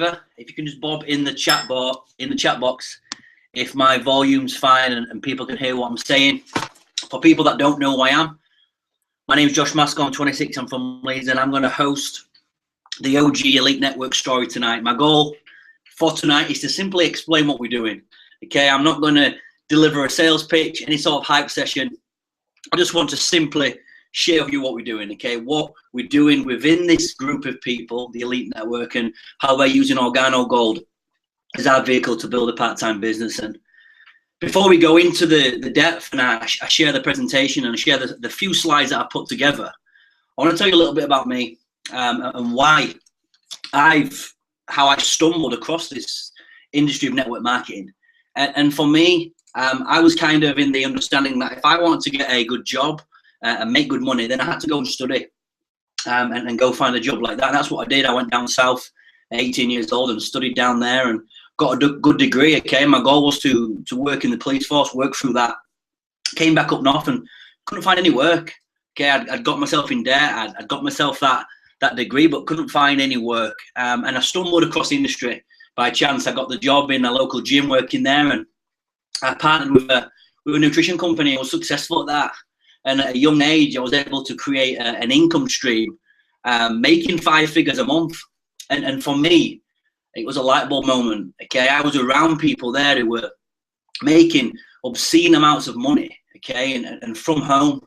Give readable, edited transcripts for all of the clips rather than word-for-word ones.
if you can just bob in the chat box if my volume's fine and people can hear what I'm saying. For people that don't know who I am, my name is Josh Maskell. I'm 26. I'm from Leeds, and I'm going to host the OG Elite Network story tonight. My goal for tonight is to simply explain what we're doing. Okay, I'm not going to deliver a sales pitch, any sort of hype session. I just want to simply share with you what we're doing, okay? What we're doing within this group of people, the Elite Network, and how they're using OrganoGold as our vehicle to build a part-time business. And before we go into the depth and I share the presentation and I share the few slides that I put together, I want to tell you a little bit about me and why how I stumbled across this industry of network marketing. And for me, I was kind of in the understanding that if I wanted to get a good job and make good money, then I had to go and study and go find a job like that. And that's what I did. I went down south at 18 years old and studied down there and got a good degree. Okay, my goal was to work in the police force, work through that. Came back up north and couldn't find any work. Okay, I'd got myself in debt. I'd got myself that degree, but couldn't find any work. And I stumbled across the industry by chance. I got the job in a local gym working there, and I partnered with a nutrition company. I was successful at that. And at a young age, I was able to create an income stream, making 5 figures a month. And for me, it was a light bulb moment. Okay, I was around people there who were making obscene amounts of money. Okay, and from home,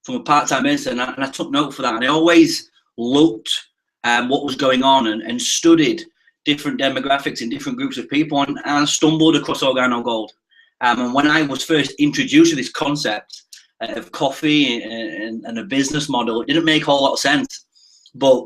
from a part-time business, and I took note for that. And I always looked at what was going on and studied different demographics and different groups of people, and I stumbled across OrganoGold. And when I was first introduced to this concept of coffee and a business model, it didn't make a whole lot of sense. But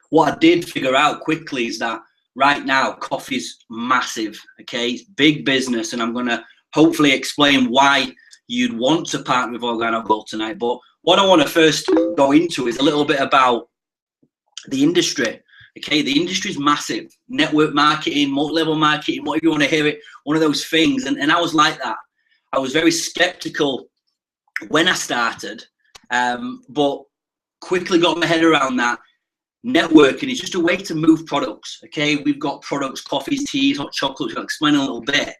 what I did figure out quickly is that right now, coffee's massive, okay? It's big business, and I'm going to hopefully explain why you'd want to partner with OrganoGold tonight. But what I want to first go into is a little bit about the industry, okay? The industry is massive. Network marketing, multi-level marketing, whatever you want to hear it, one of those things. And I was like that. I was very skeptical when I started, but quickly got my head around that. Networking is just a way to move products, okay? We've got products, coffees, teas, hot chocolates, I'll explain a little bit.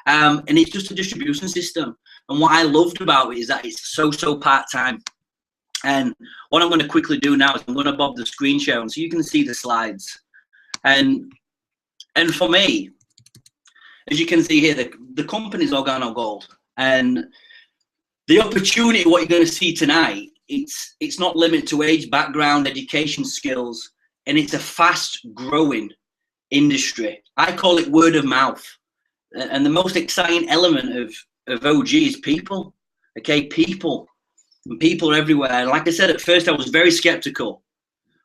And it's just a distribution system. And what I loved about it is that it's so part-time. And what I'm going to quickly do now is I'm going to bob the screen share so you can see the slides. And for me, as you can see here, the company's OrganoGold. And the opportunity, what you're going to see tonight, it's not limited to age, background, education, skills, and it's a fast-growing industry. I call it word of mouth. And the most exciting element of OG is people. Okay, people. And people are everywhere. And like I said, at first I was very skeptical,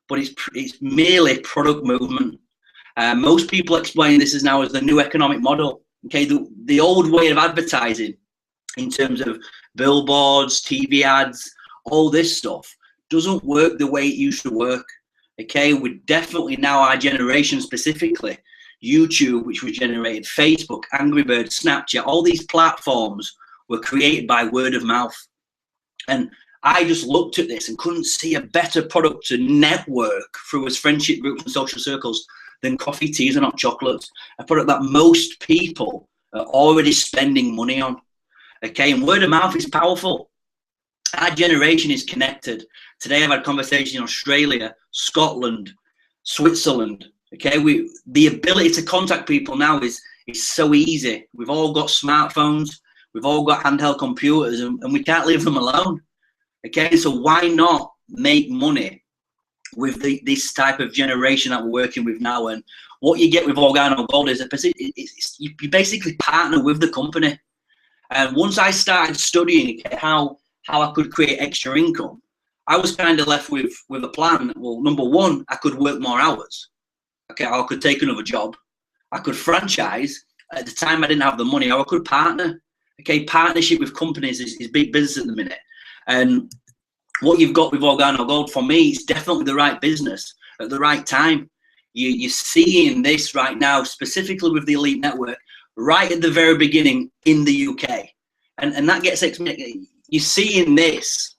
but it's merely product movement. Most people explain this as now as the new economic model. Okay, the old way of advertising in terms of billboards, TV ads, all this stuff doesn't work the way it used to work. Okay, we're definitely now, our generation specifically, YouTube, which was generated, Facebook, Angry Birds, Snapchat, all these platforms were created by word of mouth. And I just looked at this and couldn't see a better product to network through as friendship groups and social circles than coffee, teas, and hot chocolates. A product that most people are already spending money on. Okay, and word of mouth is powerful. Our generation is connected. Today I've had a conversation in Australia, Scotland, Switzerland. Okay, the ability to contact people now is so easy. We've all got smartphones, we've all got handheld computers, and we can't leave them alone. Okay, so why not make money with this type of generation that we're working with now? And what you get with OrganoGold is you basically partner with the company. And once I started studying how I could create extra income, I was kind of left with a plan. Well, number one, I could work more hours. Okay, I could take another job. I could franchise. At the time, I didn't have the money. Or I could partner. Okay, partnership with companies is big business at the minute. And what you've got with OrganoGold, for me, is definitely the right business at the right time. You're seeing this right now, specifically with the Elite Network, right at the very beginning in the UK. And that gets you're seeing this.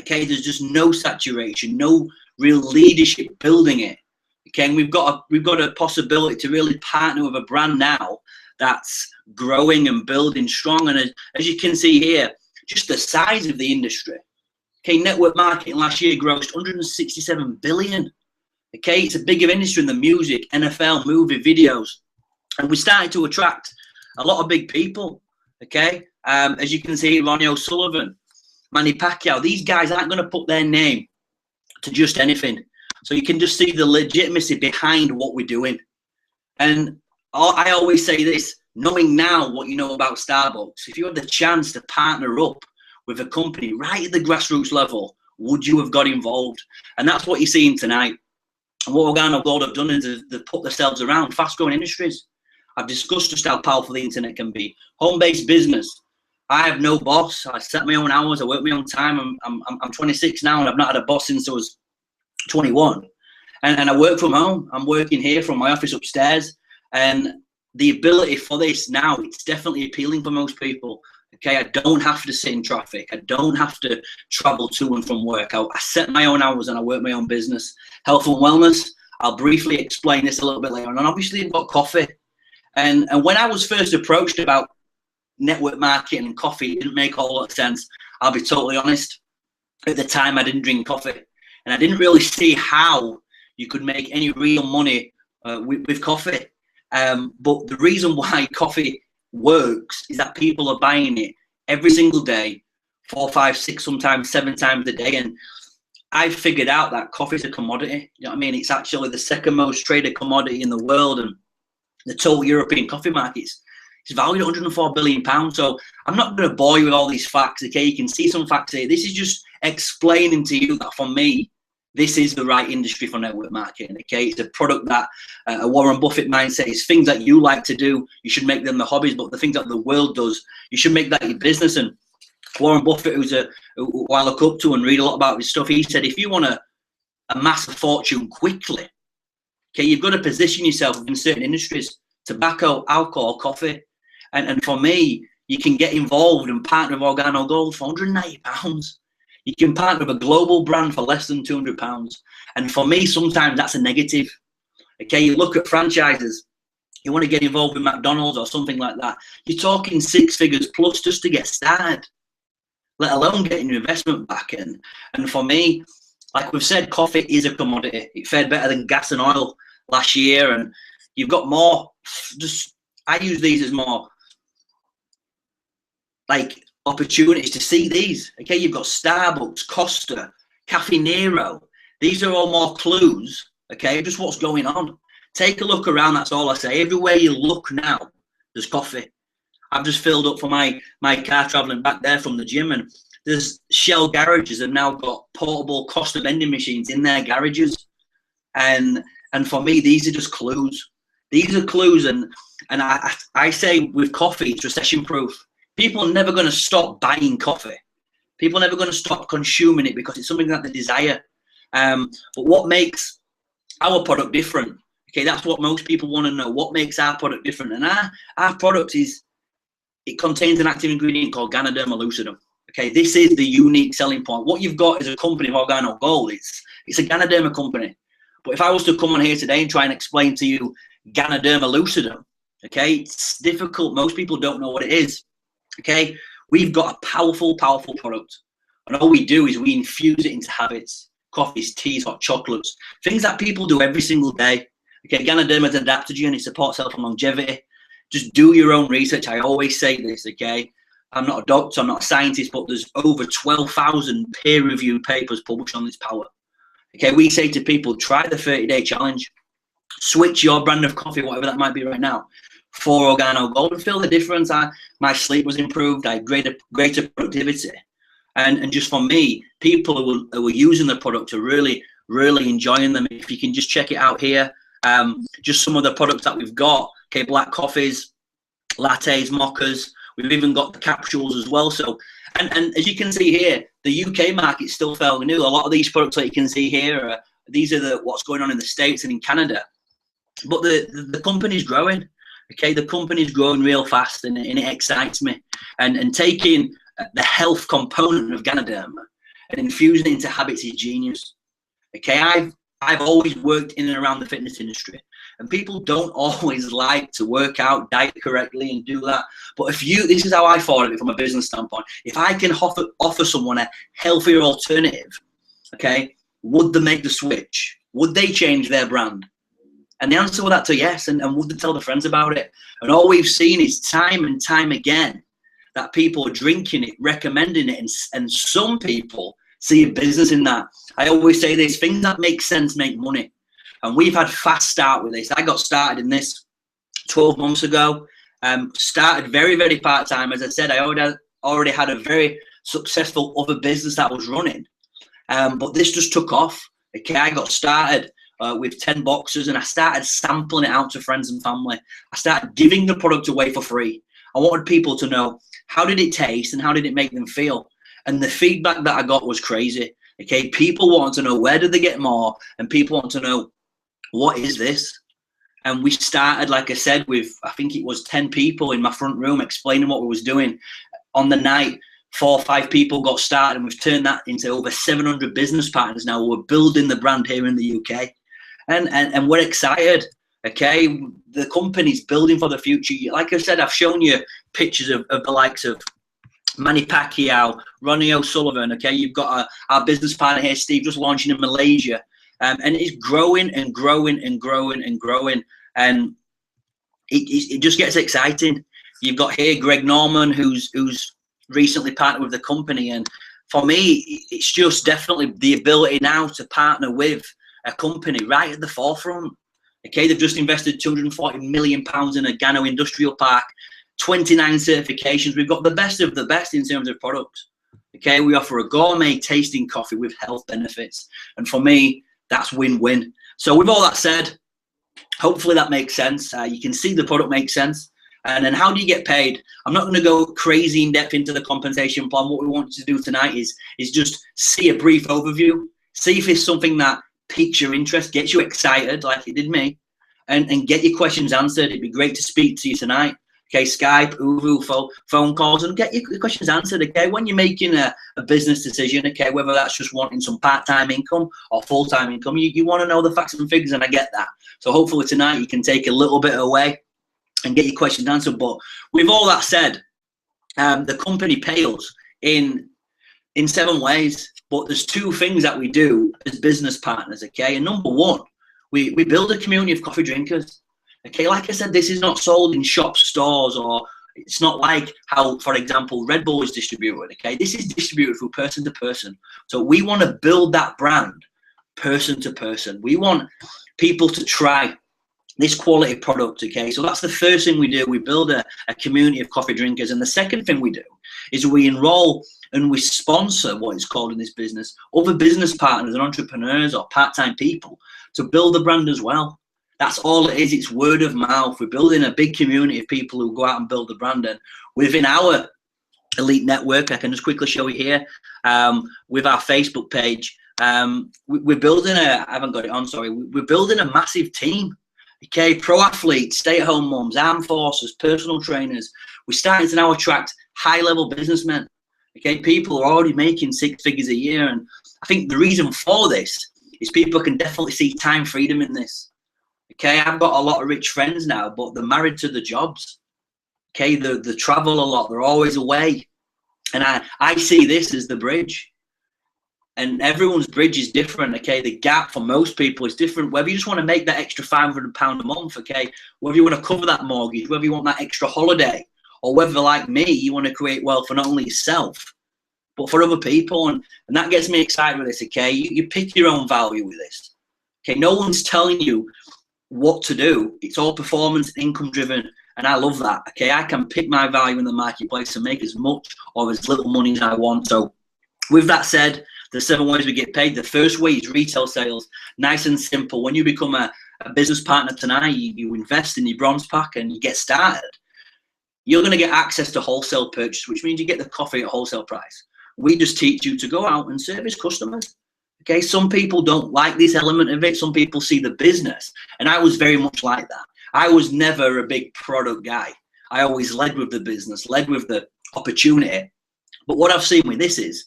Okay, there's just no saturation, no real leadership building it. Okay, and we've got a possibility to really partner with a brand now that's growing and building strong. And as you can see here, just the size of the industry. Okay, network marketing last year grossed 167 billion. Okay, it's a bigger industry than the music, NFL, movie, videos, and we started to attract a lot of big people. Okay, as you can see, Ronnie O'Sullivan, Manny Pacquiao, these guys aren't going to put their name to just anything. So you can just see the legitimacy behind what we're doing. And I always say this, knowing now what you know about Starbucks, if you had the chance to partner up with a company right at the grassroots level, would you have got involved? And that's what you're seeing tonight. And what Organo Gold have done is they've put themselves around fast-growing industries. I've discussed just how powerful the internet can be. Home-based business. I have no boss. I set my own hours. I work my own time. I'm 26 now, and I've not had a boss since I was 21. And I work from home. I'm working here from my office upstairs. And the ability for this now, it's definitely appealing for most people. Okay, I don't have to sit in traffic. I don't have to travel to and from work. I set my own hours and I work my own business. Health and wellness, I'll briefly explain this a little bit later on. And obviously I've got coffee. And when I was first approached about network marketing and coffee, it didn't make a whole lot of sense. I'll be totally honest. At the time, I didn't drink coffee. And I didn't really see how you could make any real money with coffee. But the reason why coffee works is that people are buying it every single day, 4, 5, 6, sometimes 7 times a day. And I figured out that coffee is a commodity. You know what I mean? It's actually the second most traded commodity in the world, and the total European coffee markets is valued at 104 billion pounds. So I'm not going to bore you with all these facts. Okay, you can see some facts here. This is just explaining to you that for me, this is the right industry for network marketing. Okay, it's a product that a Warren Buffett mindset is things that you like to do, you should make them the hobbies, but the things that the world does, you should make that your business. And Warren Buffett, who I look up to and read a lot about his stuff, he said, if you want to amass a fortune quickly, okay, you've got to position yourself in certain industries: tobacco, alcohol, coffee. And for me, you can get involved and partner with Organo Gold for £190. You can partner with a global brand for less than £200. And for me, sometimes that's a negative. Okay, you look at franchises, you want to get involved with McDonald's or something like that. You're talking 6 figures plus just to get started, let alone getting your investment back in. And for me, like we've said, coffee is a commodity. It fared better than gas and oil last year. And you've got more, I use these as more like opportunities to see these. Okay, you've got Starbucks, Costa, Caffè Nero. These are all more clues, okay, just what's going on. Take a look around, that's all I say. Everywhere you look now, there's coffee. I've just filled up for my car traveling back there from the gym, and there's Shell garages have now got portable Costa vending machines in their garages. And for me, these are just clues. These are clues, and I say with coffee, it's recession proof. People are never going to stop buying coffee. People are never going to stop consuming it because it's something that they desire. But what makes our product different? Okay, that's what most people want to know. What makes our product different? And our product it contains an active ingredient called Ganoderma lucidum. Okay, this is the unique selling point. What you've got is a company of Organo Gold. It's a Ganoderma company. But if I was to come on here today and try and explain to you Ganoderma lucidum, okay, it's difficult. Most people don't know what it is. Okay, we've got a powerful, powerful product. And all we do is we infuse it into habits, coffees, teas, hot chocolates, things that people do every single day. Okay, Ganoderma is an adaptogen. It supports health and longevity. Just do your own research. I always say this, okay? I'm not a doctor, I'm not a scientist, but there's over 12,000 peer-reviewed papers published on this power. Okay, we say to people, try the 30-day challenge. Switch your brand of coffee, whatever that might be right now, for Organo Gold and feel the difference. My sleep was improved. I had greater productivity. And just for me, people who were using the product are really, really enjoying them. If you can just check it out here, just some of the products that we've got. Okay, black coffees, lattes, mochas. We've even got the capsules as well. So, and as you can see here, the UK market's still fairly new. A lot of these products that you can see here, these are what's going on in the States and in Canada. But the company's growing. Okay, the company's growing real fast, and it excites me. And taking the health component of Ganoderma and infusing it into habits is genius. Okay, I've always worked in and around the fitness industry, and people don't always like to work out, diet correctly, and do that. But this is how I thought of it from a business standpoint. If I can offer someone a healthier alternative, okay, would they make the switch? Would they change their brand? And the answer was that to yes. And would they tell their friends about it? And all we've seen is time and time again that people are drinking it, recommending it, and some people see a business in that. I always say this, things that make sense make money. And we've had fast start with this. I got started in this 12 months ago. Started very, very part-time. As I said, I already had a very successful other business that was running. But this just took off. Okay, I got started with 10 boxes, and I started sampling it out to friends and family. I started giving the product away for free. I wanted people to know, how did it taste and how did it make them feel? And the feedback that I got was crazy. Okay, people want to know, where did they get more? And people want to know, what is this? And we started, like I said, with, I think it was 10 people in my front room explaining what we was doing. On the night, 4 or 5 people got started, and we've turned that into over 700 business partners now. We're building the brand here in the UK. And we're excited. Okay, the company's building for the future. Like I said, I've shown you pictures of the likes of Manny Pacquiao, Ronnie O'Sullivan. Okay, you've got our business partner here, Steve, just launching in Malaysia, and it's growing and growing and growing and growing, and it just gets exciting. You've got here Greg Norman, who's recently partnered with the company, and for me, it's just definitely the ability now to partner with a company right at the forefront. Okay, they've just invested £240 million in a Gano industrial park, 29 certifications. We've got the best of the best in terms of products. Okay, we offer a gourmet tasting coffee with health benefits. And for me, that's win-win. So with all that said, hopefully that makes sense. You can see the product makes sense. And then how do you get paid? I'm not going to go crazy in depth into the compensation plan. What we want to do tonight is just see a brief overview, see if it's something that piques your interest, gets you excited like it did me, and get your questions answered. It'd be great to speak to you tonight. Okay, Skype, Uvu, phone calls, and get your questions answered. Okay, when you're making a business decision, okay, whether that's just wanting some part-time income or full-time income, you want to know the facts and figures, and I get that. So hopefully tonight you can take a little bit away and get your questions answered. But with all that said, the company pays in 7 ways. But there's 2 things that we do as business partners, okay? And number 1, we build a community of coffee drinkers, okay? Like I said, this is not sold in shops, stores, or it's not like how, for example, Red Bull is distributed, okay? This is distributed through person to person. So we want to build that brand person to person. We want people to try this quality product, okay? So that's the first thing we do. We build a community of coffee drinkers. And the second thing we do is we enroll and we sponsor, what is called in this business, other business partners and entrepreneurs or part-time people to build the brand as well. That's all it is. It's word of mouth. We're building a big community of people who go out and build the brand. And within our elite network, I can just quickly show you here, with our Facebook page, we're building I haven't got it on, sorry. We're building a massive team. Okay, pro athletes, stay-at-home mums, armed forces, personal trainers. We're starting to now attract high-level businessmen. Okay, people are already making 6 figures a year, and I think the reason for this is people can definitely see time freedom in this. Okay, I've got a lot of rich friends now, but they're married to the jobs. Okay, they travel a lot, they're always away, and I see this as the bridge. And everyone's bridge is different, okay? The gap for most people is different. Whether you just want to make that extra £500 a month, okay? Whether you want to cover that mortgage, whether you want that extra holiday, or whether, like me, you want to create wealth for not only yourself, but for other people. And that gets me excited with this, okay? You pick your own value with this. Okay, no one's telling you what to do. It's all performance and income driven, and I love that, okay? I can pick my value in the marketplace and make as much or as little money as I want. So with that said, the 7 ways we get paid. The first way is retail sales. Nice and simple. When you become a business partner tonight, you invest in your bronze pack and you get started. You're going to get access to wholesale purchase, which means you get the coffee at wholesale price. We just teach you to go out and service customers. Okay, some people don't like this element of it. Some people see the business. And I was very much like that. I was never a big product guy. I always led with the business, led with the opportunity. But what I've seen with this is,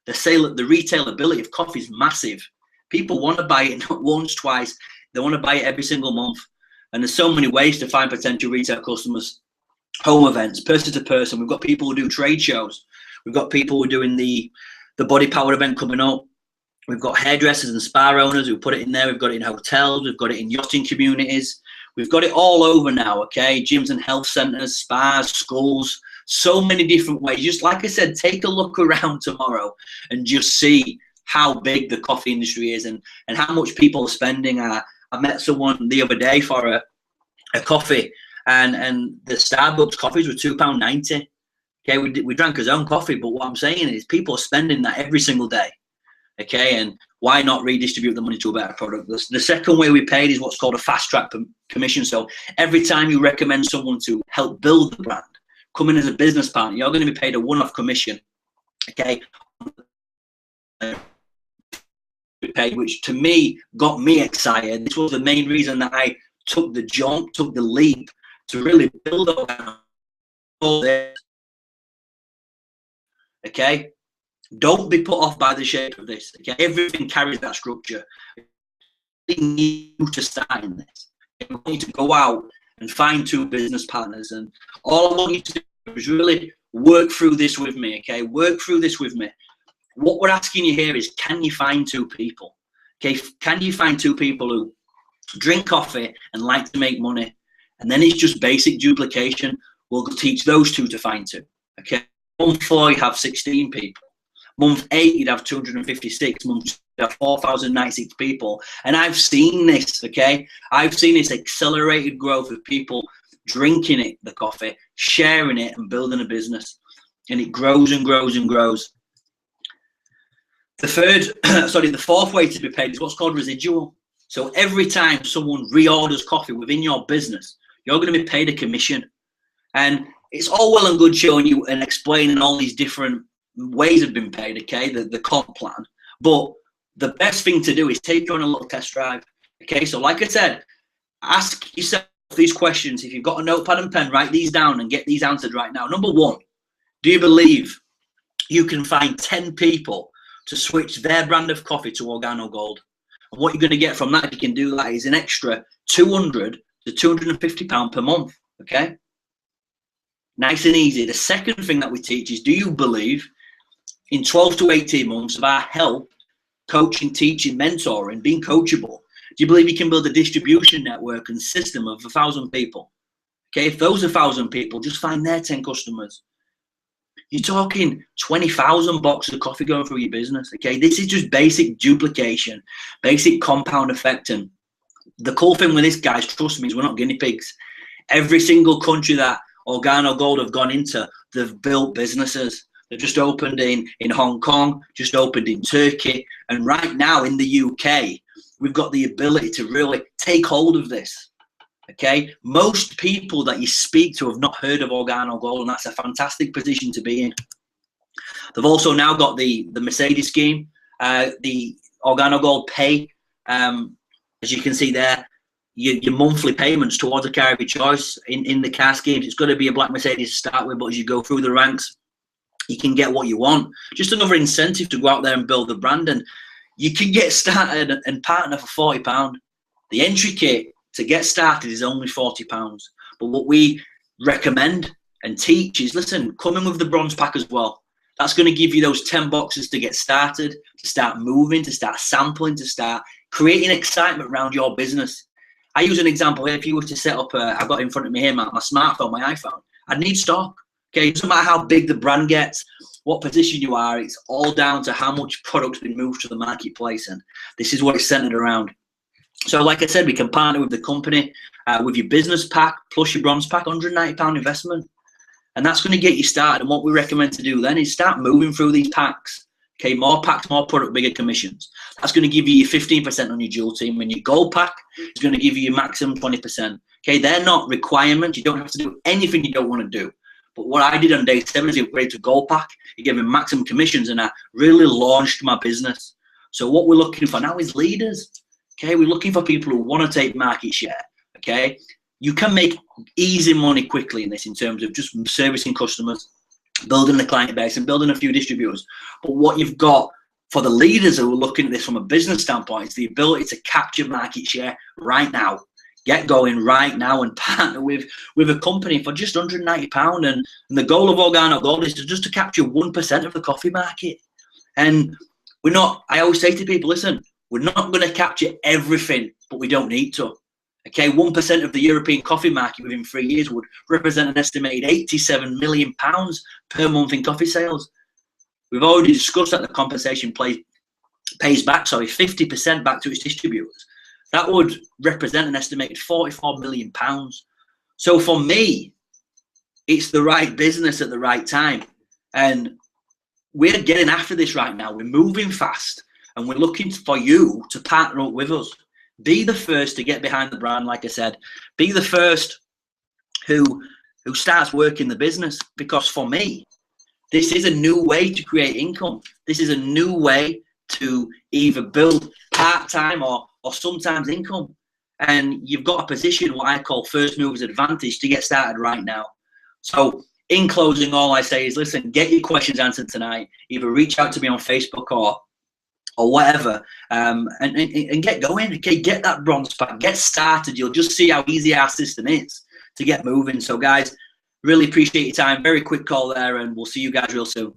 the retail ability of coffee is massive. People want to buy it not once, twice. They want to buy it every single month. And there's so many ways to find potential retail customers. Home events, person to person. We've got people who do trade shows. We've got people who are doing the body power event coming up. We've got hairdressers and spa owners who put it in there. We've got it in hotels. We've got it in yachting communities. We've got it all over now, okay? Gyms and health centers, spas, schools, so many different ways. Just like I said, take a look around tomorrow and just see how big the coffee industry is and how much people are spending. I met someone the other day for a coffee, and the Starbucks coffees were £2.90. Okay, we drank his own coffee, but what I'm saying is people are spending that every single day. Okay, and why not redistribute the money to a better product? The second way we paid is what's called a fast track commission. So every time you recommend someone to help build the brand, come in as a business partner, you're going to be paid a one-off commission. Okay, paid, which to me got me excited. This was the main reason that I took the jump, took the leap to really build all this. Okay, don't be put off by the shape of this. Okay, everything carries that structure. You need to start in this. You need to go out and find 2 business partners, and all I want you to do is really work through this with me. Okay, work through this with me. What we're asking you here is, can you find 2 people? Okay, can you find 2 people who drink coffee and like to make money? And then it's just basic duplication. We'll teach those 2 to find 2. Okay. Month 4, you have 16 people. Month 8, you'd have 256. Month 2, you'd have 4,096 people. And I've seen this, okay? I've seen this accelerated growth of people drinking it, the coffee, sharing it, and building a business. And it grows and grows and grows. The fourth way to be paid is what's called residual. So every time someone reorders coffee within your business, you're going to be paid a commission. And it's all well and good showing you and explaining all these different ways of being paid, okay, the comp plan. But the best thing to do is take you on a little test drive, okay? So like I said, ask yourself these questions. If you've got a notepad and pen, write these down and get these answered right now. Number 1, do you believe you can find 10 people to switch their brand of coffee to Organo Gold? And what you're going to get from that, if you can do that, is an extra £200 to £250 per month, okay? Nice and easy. The second thing that we teach is, do you believe in 12 to 18 months of our help, coaching, teaching, mentoring, being coachable, do you believe you can build a distribution network and system of 1,000 people? Okay, if those 1,000 people just find their 10 customers, you're talking 20,000 boxes of coffee going through your business. Okay, this is just basic duplication, basic compound effect. And the cool thing with this, guys, trust me, is we're not guinea pigs. Every single country that Organo Gold have gone into, they've built businesses. They've just opened in Hong Kong, just opened in Turkey, and right now in the UK, we've got the ability to really take hold of this. Okay, most people that you speak to have not heard of Organo Gold, and that's a fantastic position to be in. They've also now got the Mercedes scheme, the Organo Gold Pay, as you can see there. Your monthly payments towards a car of your choice in the car schemes. It's got to be a black Mercedes to start with, but as you go through the ranks, you can get what you want. Just another incentive to go out there and build the brand. And you can get started and partner for £40. The entry kit to get started is only £40. But what we recommend and teach is, listen, come in with the bronze pack as well. That's going to give you those 10 boxes to get started, to start moving, to start sampling, to start creating excitement around your business. I use an example here. If you were to set up, I've got in front of me here my smartphone, my iPhone, I'd need stock. Okay, it doesn't matter how big the brand gets, what position you are, it's all down to how much product's been moved to the marketplace, and this is what it's centered around. So like I said, we can partner with the company, with your business pack, plus your bronze pack, £190 investment. And that's going to get you started. And what we recommend to do then is start moving through these packs. Okay, more packs, more product, bigger commissions. That's going to give you your 15% on your dual team, and your gold pack is going to give you your maximum 20%. Okay, they're not requirements. You don't have to do anything you don't want to do. But what I did on day 7 is upgrade to gold pack. It gave me maximum commissions, and I really launched my business. So what we're looking for now is leaders. Okay, we're looking for people who want to take market share. Okay, you can make easy money quickly in this, in terms of just servicing customers, building the client base, and building a few distributors. But what you've got for the leaders who are looking at this from a business standpoint, it's the ability to capture market share right now. Get going right now and partner with a company for just £190. And the goal of Organo Gold is just to capture 1% of the coffee market. And we're not, I always say to people, listen, we're not going to capture everything, but we don't need to. Okay, 1% of the European coffee market within 3 years would represent an estimated £87 million per month in coffee sales. We've already discussed that the compensation pays back, 50% back to its distributors. That would represent an estimated £44 million. So for me, it's the right business at the right time. And we're getting after this right now. We're moving fast and we're looking for you to partner up with us. Be the first to get behind the brand, like I said. Be the first who starts working the business. Because for me, this is a new way to create income. This is a new way to either build part-time or sometimes income. And you've got a position, what I call first mover's advantage, to get started right now. So in closing, all I say is, listen, get your questions answered tonight. Either reach out to me on Facebook or whatever, and get going. Okay, get that bronze pack, get started. You'll just see how easy our system is to get moving. So guys, really appreciate your time. Very quick call there, and we'll see you guys real soon.